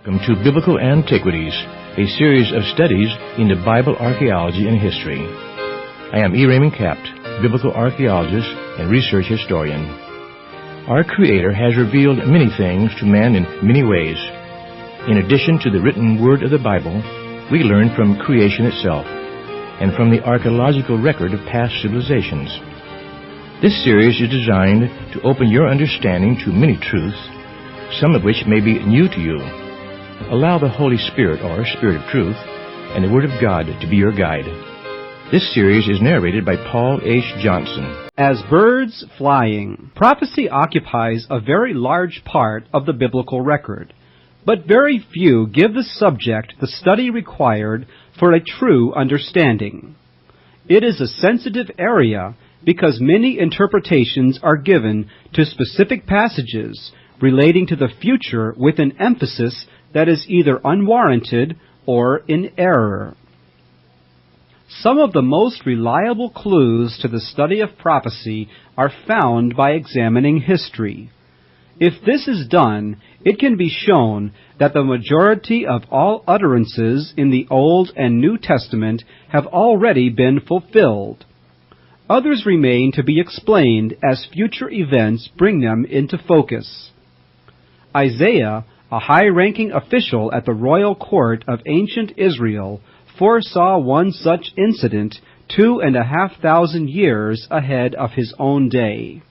Welcome to Biblical Antiquities, a series of studies into Bible archaeology and history. I am Raymond Capt, biblical archaeologist and research historian. Our Creator has revealed many things to man in many ways. In addition to the written word of the Bible, we learn from creation itself and from the archaeological record of past civilizations. This series is designed to open your understanding to many truths, some of which may be new to you. Allow the Holy Spirit, or Spirit of Truth, and the Word of God to be your guide. This series is narrated by Paul H. Johnson. As birds flying. Prophecy occupies a very large part of the biblical record, but very few give the subject the study required for a true understanding. It is a sensitive area because many interpretations are given to specific passages relating to the future with an emphasis that is either unwarranted or in error. Some of the most reliable clues to the study of prophecy are found by examining history. If this is done, it can be shown that the majority of all utterances in the Old and New Testament have already been fulfilled. Others remain to be explained as future events bring them into focus. Isaiah, a high-ranking official at the royal court of ancient Israel, foresaw one such incident 2,500 years ahead of his own day.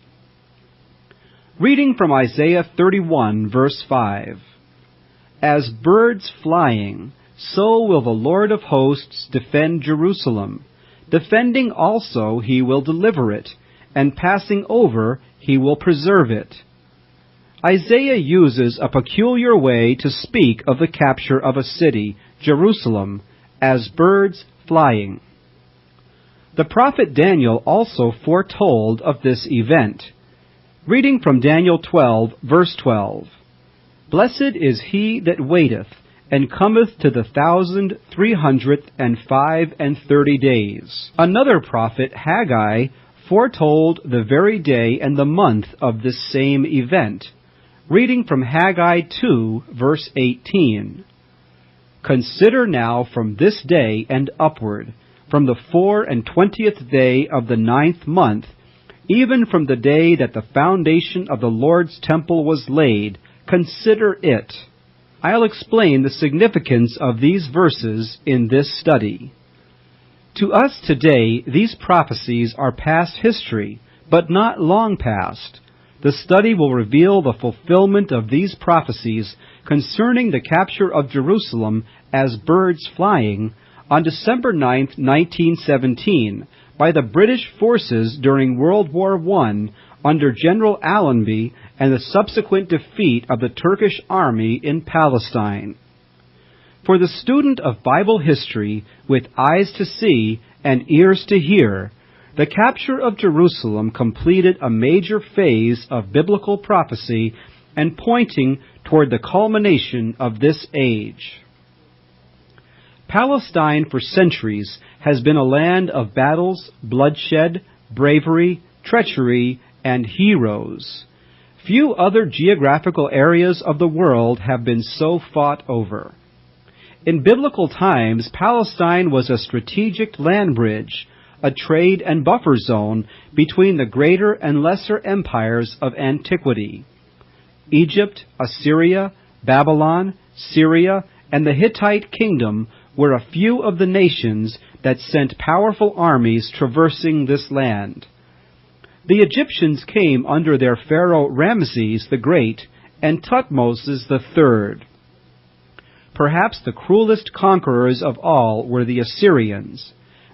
Reading from Isaiah 31, verse 5. As birds flying, so will the Lord of hosts defend Jerusalem. Defending also he will deliver it, and passing over he will preserve it. Isaiah uses a peculiar way to speak of the capture of a city, Jerusalem, as birds flying. The prophet Daniel also foretold of this event. Reading from Daniel 12, verse 12. Blessed is he that waiteth, and cometh to the 1,335 days. Another prophet, Haggai, foretold the very day and the month of this same event. Reading from Haggai 2, verse 18. Consider now from this day and upward, from the 24th day of the 9th month, even from the day that the foundation of the Lord's temple was laid, consider it. I'll explain the significance of these verses in this study. To us today, these prophecies are past history, but not long past. The study will reveal the fulfillment of these prophecies concerning the capture of Jerusalem as birds flying on December 9, 1917, by the British forces during World War I under General Allenby and the subsequent defeat of the Turkish army in Palestine. For the student of Bible history with eyes to see and ears to hear, the capture of Jerusalem completed a major phase of biblical prophecy and pointing toward the culmination of this age. Palestine for centuries has been a land of battles, bloodshed, bravery, treachery, and heroes. Few other geographical areas of the world have been so fought over. In biblical times, Palestine was a strategic land bridge, a trade and buffer zone between the greater and lesser empires of antiquity. Egypt, Assyria, Babylon, Syria, and the Hittite kingdom were a few of the nations that sent powerful armies traversing this land. The Egyptians came under their pharaoh Ramses the Great and Thutmose III. Perhaps the cruelest conquerors of all were the Assyrians.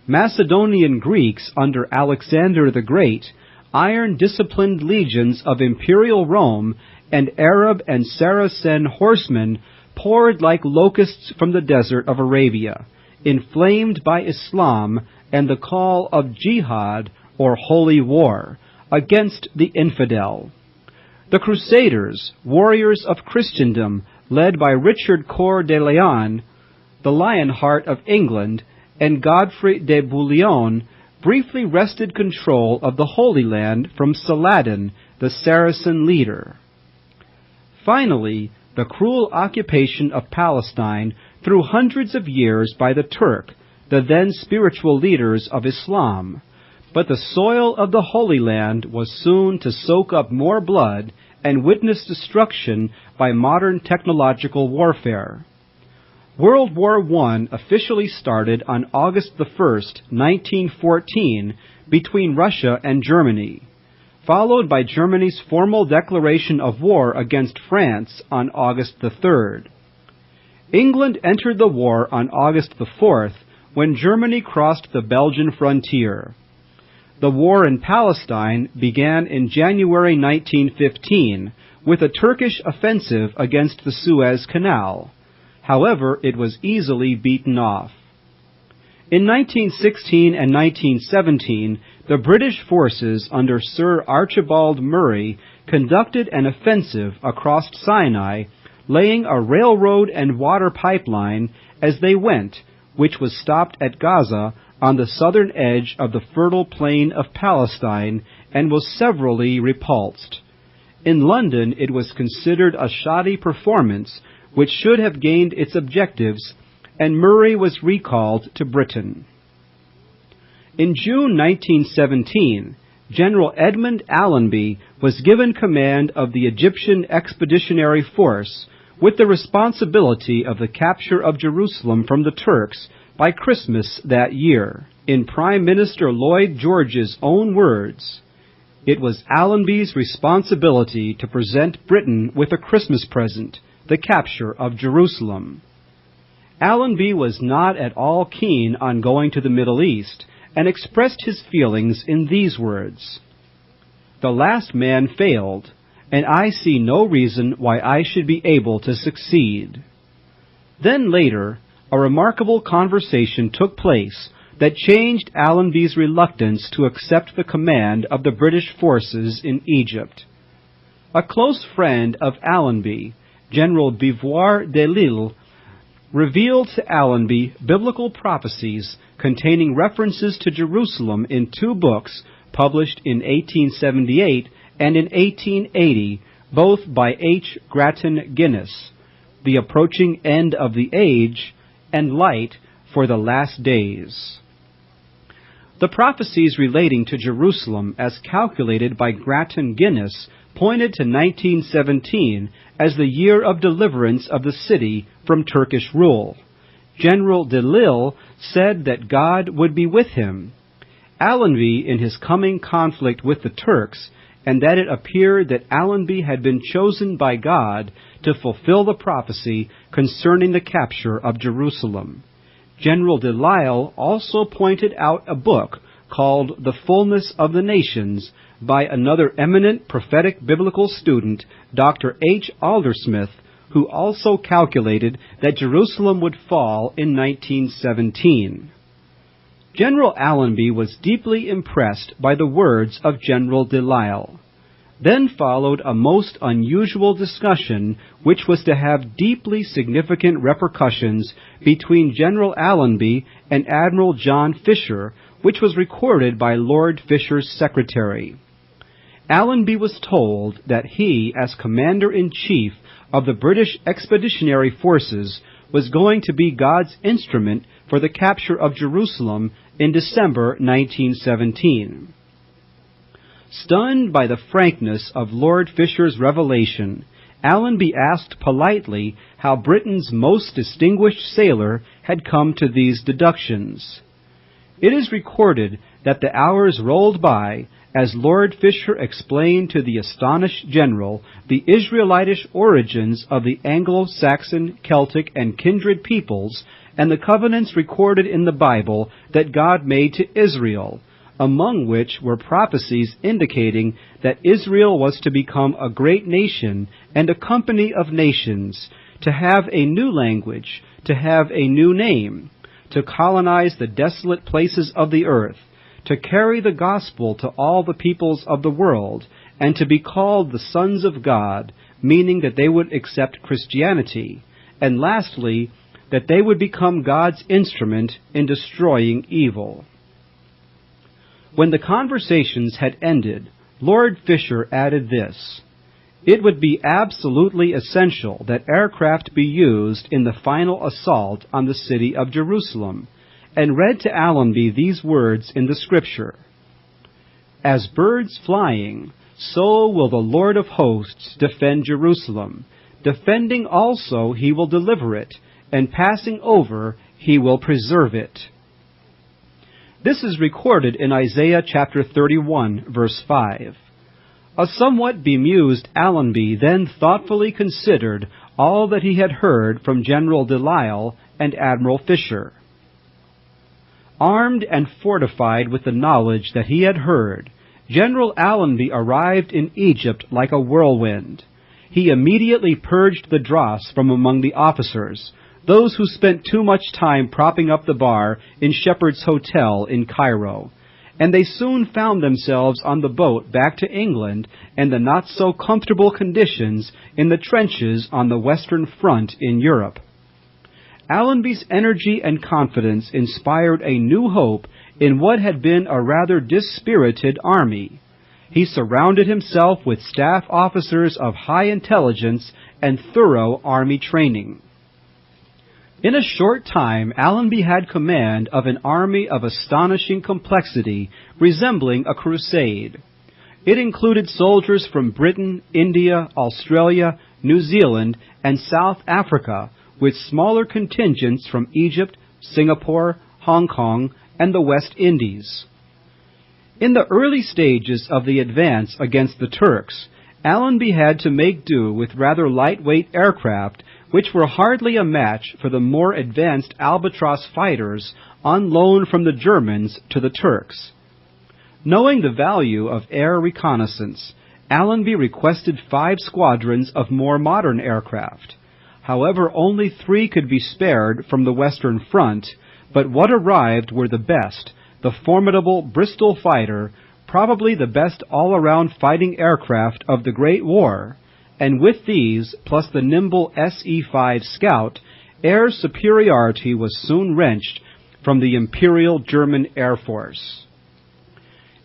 Macedonian Greeks under Alexander the Great, iron-disciplined legions of imperial Rome, and Arab and Saracen horsemen poured like locusts from the desert of Arabia, inflamed by Islam and the call of jihad, or holy war, against the infidel. The Crusaders, warriors of Christendom, led by Richard Coeur de Lion, the Lionheart of England, and Godfrey de Bouillon, briefly wrested control of the Holy Land from Saladin, the Saracen leader. Finally, the cruel occupation of Palestine through hundreds of years by the Turk, the then spiritual leaders of Islam. But the soil of the Holy Land was soon to soak up more blood and witness destruction by modern technological warfare. World War I officially started on August 1, 1914, between Russia and Germany, followed by Germany's formal declaration of war against France on August 3. England entered the war on August 4, when Germany crossed the Belgian frontier. The war in Palestine began in January 1915 with a Turkish offensive against the Suez Canal. However, it was easily beaten off. In 1916 and 1917, the British forces under Sir Archibald Murray conducted an offensive across Sinai, laying a railroad and water pipeline as they went, which was stopped at Gaza on the southern edge of the fertile plain of Palestine and was severally repulsed. In London, it was considered a shoddy performance which should have gained its objectives, and Murray was recalled to Britain. In June 1917, General Edmund Allenby was given command of the Egyptian Expeditionary Force with the responsibility of the capture of Jerusalem from the Turks by Christmas that year. In Prime Minister Lloyd George's own words, it was Allenby's responsibility to present Britain with a Christmas present, the capture of Jerusalem. Allenby was not at all keen on going to the Middle East, and expressed his feelings in these words, "The last man failed, and I see no reason why I should be able to succeed." Then later, a remarkable conversation took place that changed Allenby's reluctance to accept the command of the British forces in Egypt. A close friend of Allenby, General Beauvoir de Lille, revealed to Allenby biblical prophecies containing references to Jerusalem in two books published in 1878 and in 1880, both by H. Grattan Guinness, The Approaching End of the Age and Light for the Last Days. The prophecies relating to Jerusalem as calculated by Grattan Guinness pointed to 1917 as the year of deliverance of the city from Turkish rule. General de Lille said that God would be with him. Allenby in his coming conflict with the Turks, and that it appeared that Allenby had been chosen by God to fulfill the prophecy concerning the capture of Jerusalem. General de Lisle also pointed out a book called The Fullness of the Nations by another eminent prophetic biblical student, Dr. H. Aldersmith, who also calculated that Jerusalem would fall in 1917. General Allenby was deeply impressed by the words of General de Lisle. Then followed a most unusual discussion which was to have deeply significant repercussions between General Allenby and Admiral John Fisher, which was recorded by Lord Fisher's secretary. Allenby was told that he, as Commander-in-Chief of the British Expeditionary Forces, was going to be God's instrument for the capture of Jerusalem in December 1917. Stunned by the frankness of Lord Fisher's revelation, Allenby asked politely how Britain's most distinguished sailor had come to these deductions. It is recorded that the hours rolled by as Lord Fisher explained to the astonished general the Israelitish origins of the Anglo-Saxon, Celtic, and kindred peoples, and the covenants recorded in the Bible that God made to Israel, among which were prophecies indicating that Israel was to become a great nation and a company of nations, to have a new language, to have a new name, to colonize the desolate places of the earth, to carry the gospel to all the peoples of the world, and to be called the sons of God, meaning that they would accept Christianity, and lastly, that they would become God's instrument in destroying evil. When the conversations had ended, Lord Fisher added this, It would be absolutely essential that aircraft be used in the final assault on the city of Jerusalem, and read to Allenby these words in the Scripture: "As birds flying, so will the Lord of hosts defend Jerusalem. Defending also he will deliver it, and passing over he will preserve it." This is recorded in Isaiah chapter 31, verse 5. A somewhat bemused Allenby then thoughtfully considered all that he had heard from General Delisle and Admiral Fisher. Armed and fortified with the knowledge that he had heard, General Allenby arrived in Egypt like a whirlwind. He immediately purged the dross from among the officers, those who spent too much time propping up the bar in Shepherd's Hotel in Cairo, and they soon found themselves on the boat back to England and the not-so-comfortable conditions in the trenches on the Western Front in Europe. Allenby's energy and confidence inspired a new hope in what had been a rather dispirited army. He surrounded himself with staff officers of high intelligence and thorough army training. In a short time, Allenby had command of an army of astonishing complexity, resembling a crusade. It included soldiers from Britain, India, Australia, New Zealand, and South Africa, with smaller contingents from Egypt, Singapore, Hong Kong, and the West Indies. In the early stages of the advance against the Turks, Allenby had to make do with rather lightweight aircraft, which were hardly a match for the more advanced Albatross fighters on loan from the Germans to the Turks. Knowing the value of air reconnaissance, Allenby requested 5 squadrons of more modern aircraft. However, only 3 could be spared from the Western Front, but what arrived were the best, the formidable Bristol fighter, probably the best all-around fighting aircraft of the Great War, and with these, plus the nimble SE-5 Scout, air superiority was soon wrenched from the Imperial German Air Force.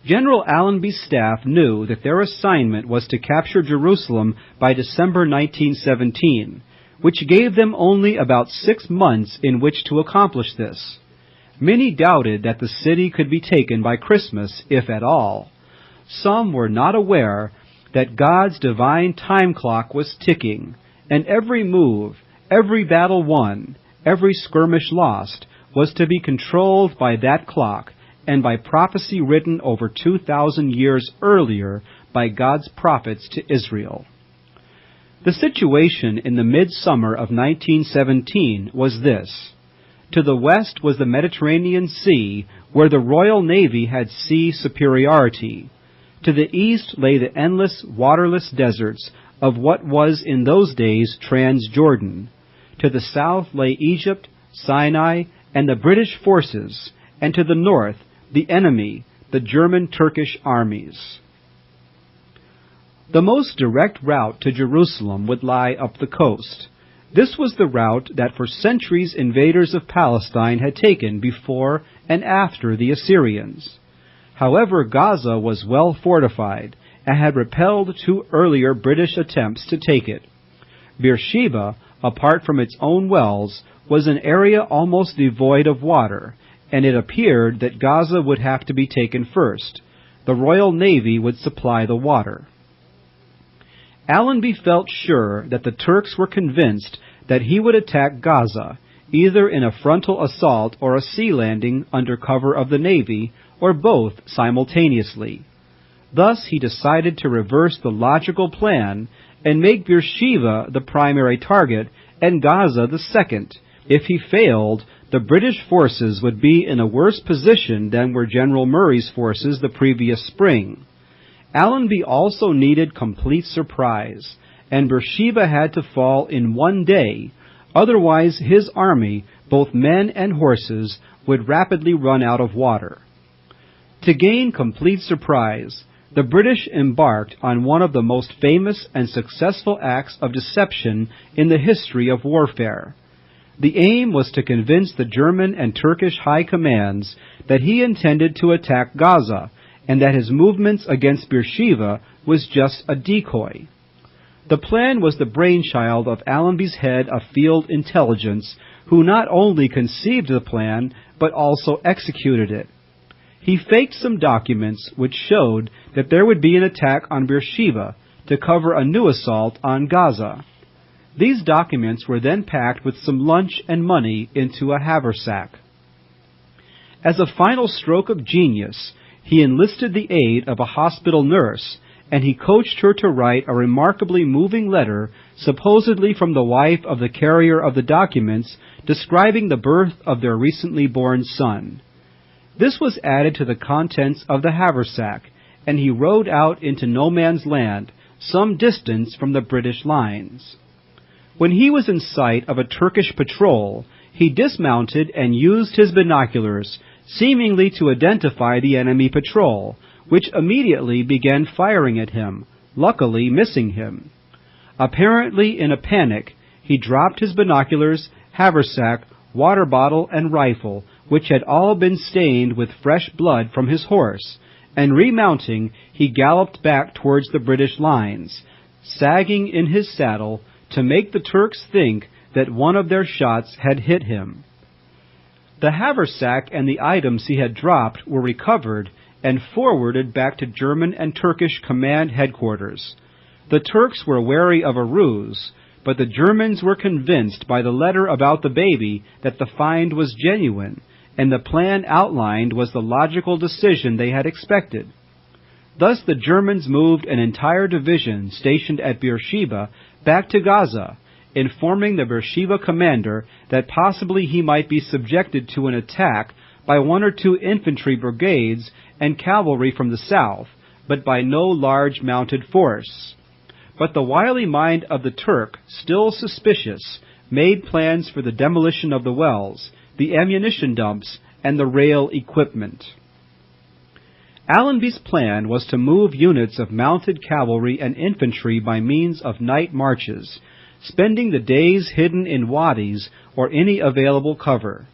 General Allenby's staff knew that their assignment was to capture Jerusalem by December 1917, which gave them only about 6 months in which to accomplish this. Many doubted that the city could be taken by Christmas, if at all. Some were not aware that God's divine time clock was ticking, and every move, every battle won, every skirmish lost, was to be controlled by that clock, and by prophecy written over 2,000 years earlier by God's prophets to Israel. The situation in the midsummer of 1917 was this. To the west was the Mediterranean Sea, where the Royal Navy had sea superiority. To the east lay the endless, waterless deserts of what was in those days Transjordan. To the south lay Egypt, Sinai, and the British forces, and to the north, the enemy, the German-Turkish armies. The most direct route to Jerusalem would lie up the coast. This was the route that for centuries invaders of Palestine had taken before and after the Assyrians. However, Gaza was well fortified and had repelled 2 earlier British attempts to take it. Beersheba, apart from its own wells, was an area almost devoid of water, and it appeared that Gaza would have to be taken first. The Royal Navy would supply the water. Allenby felt sure that the Turks were convinced that he would attack Gaza, either in a frontal assault or a sea landing under cover of the Navy, or both simultaneously. Thus he decided to reverse the logical plan and make Beersheba the primary target and Gaza the second. If he failed, the British forces would be in a worse position than were General Murray's forces the previous spring. Allenby also needed complete surprise, and Beersheba had to fall in one day, otherwise his army, both men and horses, would rapidly run out of water. To gain complete surprise, the British embarked on one of the most famous and successful acts of deception in the history of warfare. The aim was to convince the German and Turkish high commands that he intended to attack Gaza, and that his movements against Beersheba was just a decoy. The plan was the brainchild of Allenby's head of field intelligence, who not only conceived the plan, but also executed it. He faked some documents which showed that there would be an attack on Beersheba to cover a new assault on Gaza. These documents were then packed with some lunch and money into a haversack. As a final stroke of genius, he enlisted the aid of a hospital nurse, and he coached her to write a remarkably moving letter, supposedly from the wife of the carrier of the documents, describing the birth of their recently born son. This was added to the contents of the haversack, and he rode out into no man's land, some distance from the British lines. When he was in sight of a Turkish patrol, he dismounted and used his binoculars, seemingly to identify the enemy patrol, which immediately began firing at him, luckily missing him. Apparently in a panic, he dropped his binoculars, haversack, water bottle, and rifle, which had all been stained with fresh blood from his horse, and remounting, he galloped back towards the British lines, sagging in his saddle to make the Turks think that one of their shots had hit him. The haversack and the items he had dropped were recovered and forwarded back to German and Turkish command headquarters. The Turks were wary of a ruse, but the Germans were convinced by the letter about the baby that the find was genuine, and the plan outlined was the logical decision they had expected. Thus the Germans moved an entire division stationed at Beersheba back to Gaza, informing the Beersheba commander that possibly he might be subjected to an attack by 1 or 2 infantry brigades and cavalry from the south, but by no large mounted force. But the wily mind of the Turk, still suspicious, made plans for the demolition of the wells, the ammunition dumps, and the rail equipment. Allenby's plan was to move units of mounted cavalry and infantry by means of night marches, spending the days hidden in wadis or any available cover.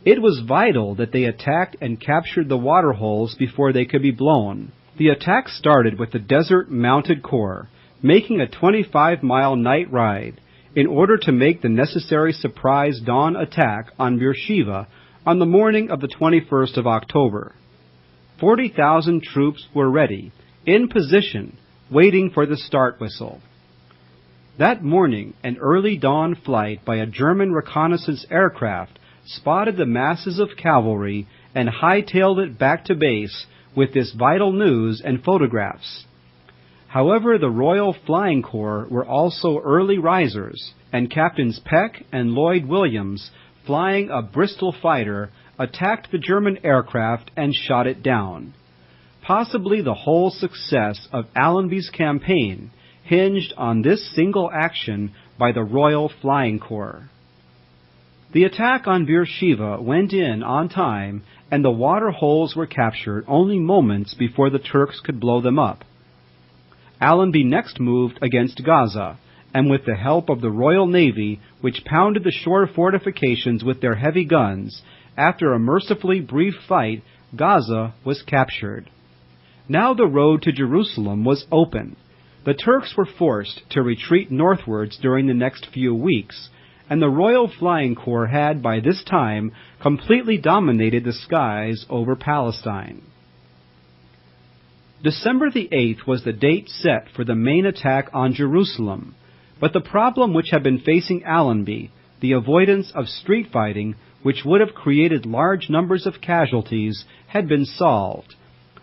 It was vital that they attacked and captured the water holes before they could be blown. The attack started with the Desert Mounted Corps, making a 25-mile night ride in order to make the necessary surprise dawn attack on Beersheba on the morning of the 21st of October. 40,000 troops were ready, in position, waiting for the start whistle. That morning, an early dawn flight by a German reconnaissance aircraft spotted the masses of cavalry and hightailed it back to base with this vital news and photographs. However, the Royal Flying Corps were also early risers, and Captains Peck and Lloyd Williams, flying a Bristol fighter, attacked the German aircraft and shot it down. Possibly the whole success of Allenby's campaign hinged on this single action by the Royal Flying Corps. The attack on Beersheba went in on time, and the water holes were captured only moments before the Turks could blow them up. Allenby next moved against Gaza, and with the help of the Royal Navy, which pounded the shore fortifications with their heavy guns, after a mercifully brief fight, Gaza was captured. Now the road to Jerusalem was open. The Turks were forced to retreat northwards during the next few weeks, and the Royal Flying Corps had by this time completely dominated the skies over Palestine. December the 8th was the date set for the main attack on Jerusalem, but the problem which had been facing Allenby, the avoidance of street fighting, which would have created large numbers of casualties, had been solved.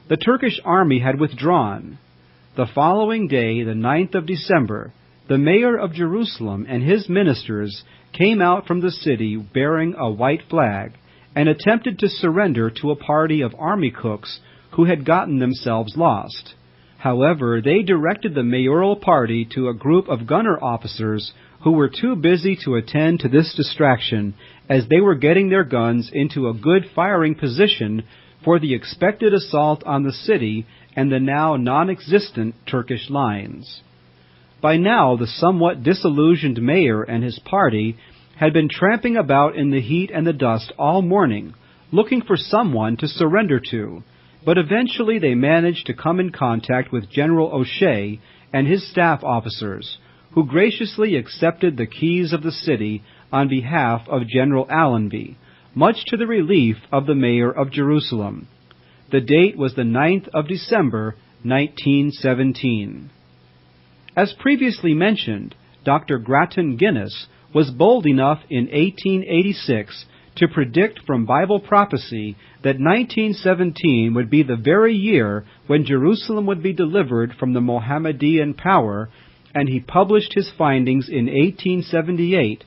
The Turkish army had withdrawn. The following day, the 9th of December, the mayor of Jerusalem and his ministers came out from the city bearing a white flag and attempted to surrender to a party of army cooks who had gotten themselves lost. However, they directed the mayoral party to a group of gunner officers who were too busy to attend to this distraction, as they were getting their guns into a good firing position for the expected assault on the city and the now non-existent Turkish lines. By now, the somewhat disillusioned mayor and his party had been tramping about in the heat and the dust all morning, looking for someone to surrender to, but eventually they managed to come in contact with General O'Shea and his staff officers, who graciously accepted the keys of the city on behalf of General Allenby, much to the relief of the mayor of Jerusalem. The date was the 9th of December, 1917. As previously mentioned, Dr. Grattan Guinness was bold enough in 1886 to predict from Bible prophecy that 1917 would be the very year when Jerusalem would be delivered from the Mohammedan power, and he published his findings in 1878,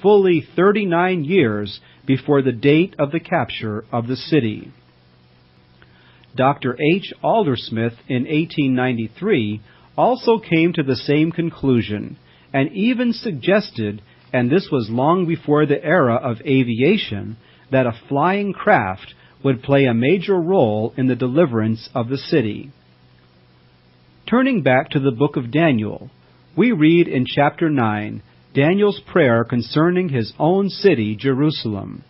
fully 39 years before the date of the capture of the city. Dr. H. Aldersmith in 1893 also came to the same conclusion, and even suggested, and this was long before the era of aviation, that a flying craft would play a major role in the deliverance of the city. Turning back to the book of Daniel, we read in chapter 9 Daniel's prayer concerning his own city, Jerusalem.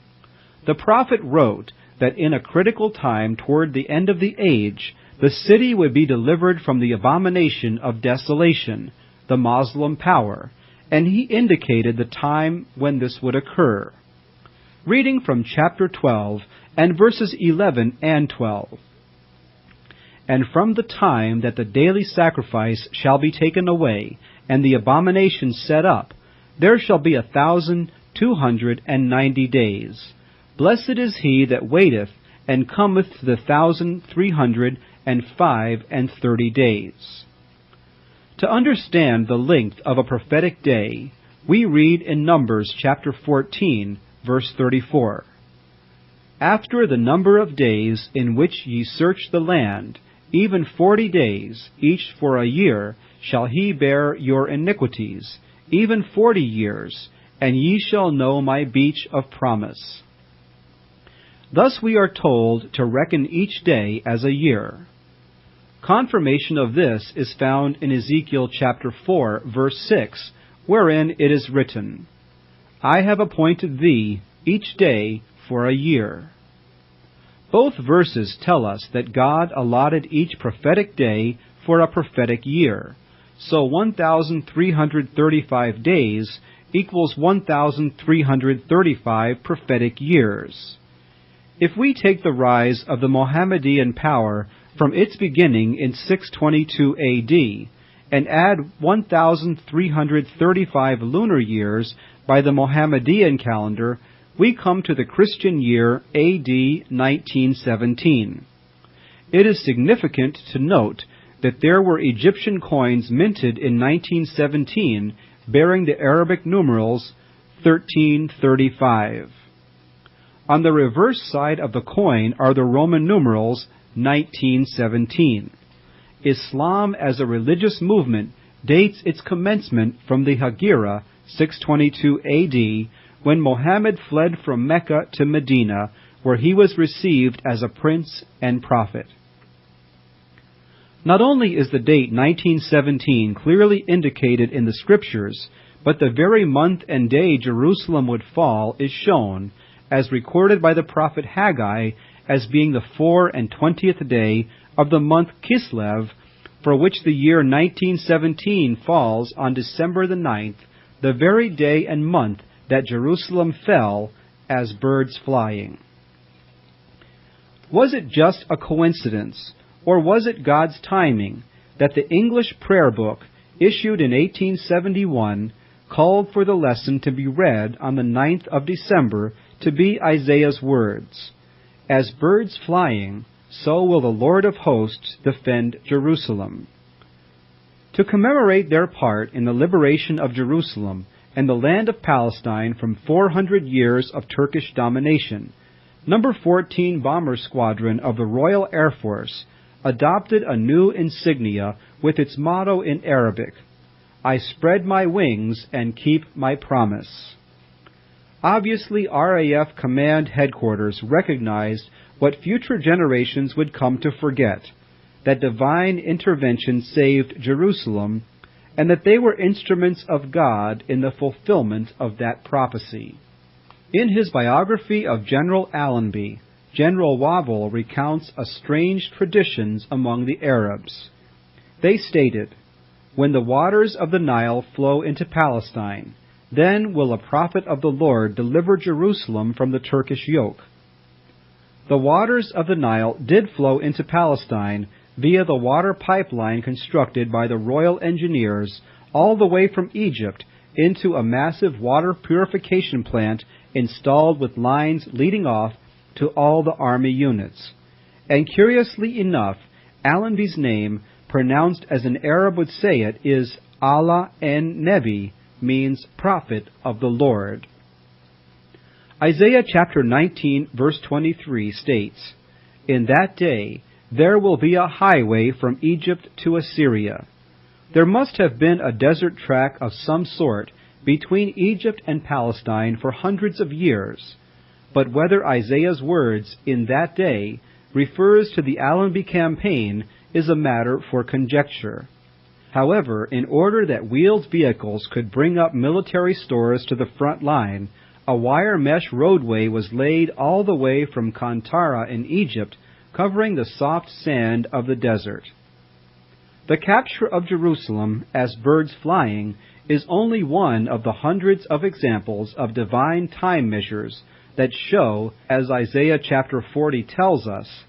The prophet wrote that in a critical time toward the end of the age, the city would be delivered from the abomination of desolation, the Muslim power, and he indicated the time when this would occur. Reading from chapter 12 and verses 11 and 12. And from the time that the daily sacrifice shall be taken away, and the abomination set up, there shall be 1,290 days. Blessed is he that waiteth, and cometh to the 1,335 days. To understand the length of a prophetic day, we read in Numbers chapter 14, verse 34. After the number of days in which ye search the land, even 40 days, each for a year, shall he bear your iniquities, even 40 years, and ye shall know my beach of promise. Thus we are told to reckon each day as a year. Confirmation of this is found in Ezekiel chapter 4, verse 6, wherein it is written, I have appointed thee each day for a year. Both verses tell us that God allotted each prophetic day for a prophetic year, so 1,335 days equals 1,335 prophetic years. If we take the rise of the Mohammedan power from its beginning in 622 A.D., and add 1,335 lunar years by the Mohammedan calendar, we come to the Christian year A.D. 1917. It is significant to note that there were Egyptian coins minted in 1917 bearing the Arabic numerals 1335. On the reverse side of the coin are the Roman numerals 1917. Islam as a religious movement dates its commencement from the Hijra, 622 A.D., when Muhammad fled from Mecca to Medina, where he was received as a prince and prophet. Not only is the date 1917 clearly indicated in the Scriptures, but the very month and day Jerusalem would fall is shown, as recorded by the prophet Haggai, as being the 24th day of the month Kislev, for which the year 1917 falls on December the 9th, the very day and month that Jerusalem fell as birds flying. Was it just a coincidence, or was it God's timing, that the English prayer book, issued in 1871, called for the lesson to be read on the 9th of December to be Isaiah's words, As birds flying, so will the Lord of hosts defend Jerusalem. To commemorate their part in the liberation of Jerusalem and the land of Palestine from 400 years of Turkish domination, No. 14 Bomber Squadron of the Royal Air Force adopted a new insignia with its motto in Arabic, I spread my wings and keep my promise. Obviously, RAF Command Headquarters recognized what future generations would come to forget, that divine intervention saved Jerusalem, and that they were instruments of God in the fulfillment of that prophecy. In his biography of General Allenby, General Wavell recounts a strange traditions among the Arabs. They stated, when the waters of the Nile flow into Palestine, then will a prophet of the Lord deliver Jerusalem from the Turkish yoke. The waters of the Nile did flow into Palestine via the water pipeline constructed by the royal engineers all the way from Egypt into a massive water purification plant installed with lines leading off to all the army units. And curiously enough, Allenby's name, pronounced as an Arab would say it, is Allah en Nebi, means prophet of the Lord. Isaiah chapter 19, verse 23 states, "In that day there will be a highway from Egypt to Assyria." There must have been a desert track of some sort between Egypt and Palestine for hundreds of years, but whether Isaiah's words, "in that day," refers to the Allenby campaign is a matter for conjecture. However, in order that wheeled vehicles could bring up military stores to the front line, a wire mesh roadway was laid all the way from Kantara in Egypt, covering the soft sand of the desert. The capture of Jerusalem as birds flying is only one of the hundreds of examples of divine time measures that show, as Isaiah chapter 40 tells us,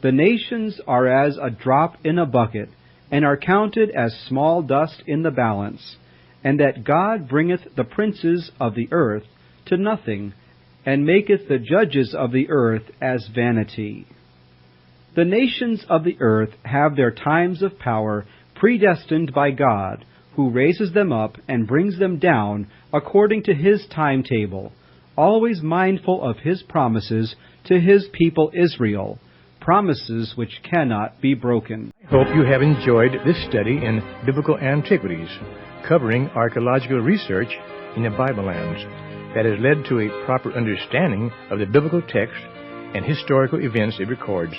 "The nations are as a drop in a bucket, and are counted as small dust in the balance, and that God bringeth the princes of the earth to nothing, and maketh the judges of the earth as vanity." The nations of the earth have their times of power predestined by God, who raises them up and brings them down according to His timetable, always mindful of His promises to His people Israel, promises which cannot be broken. I hope you have enjoyed this study in biblical antiquities, covering archaeological research in the Bible lands that has led to a proper understanding of the biblical text and historical events it records.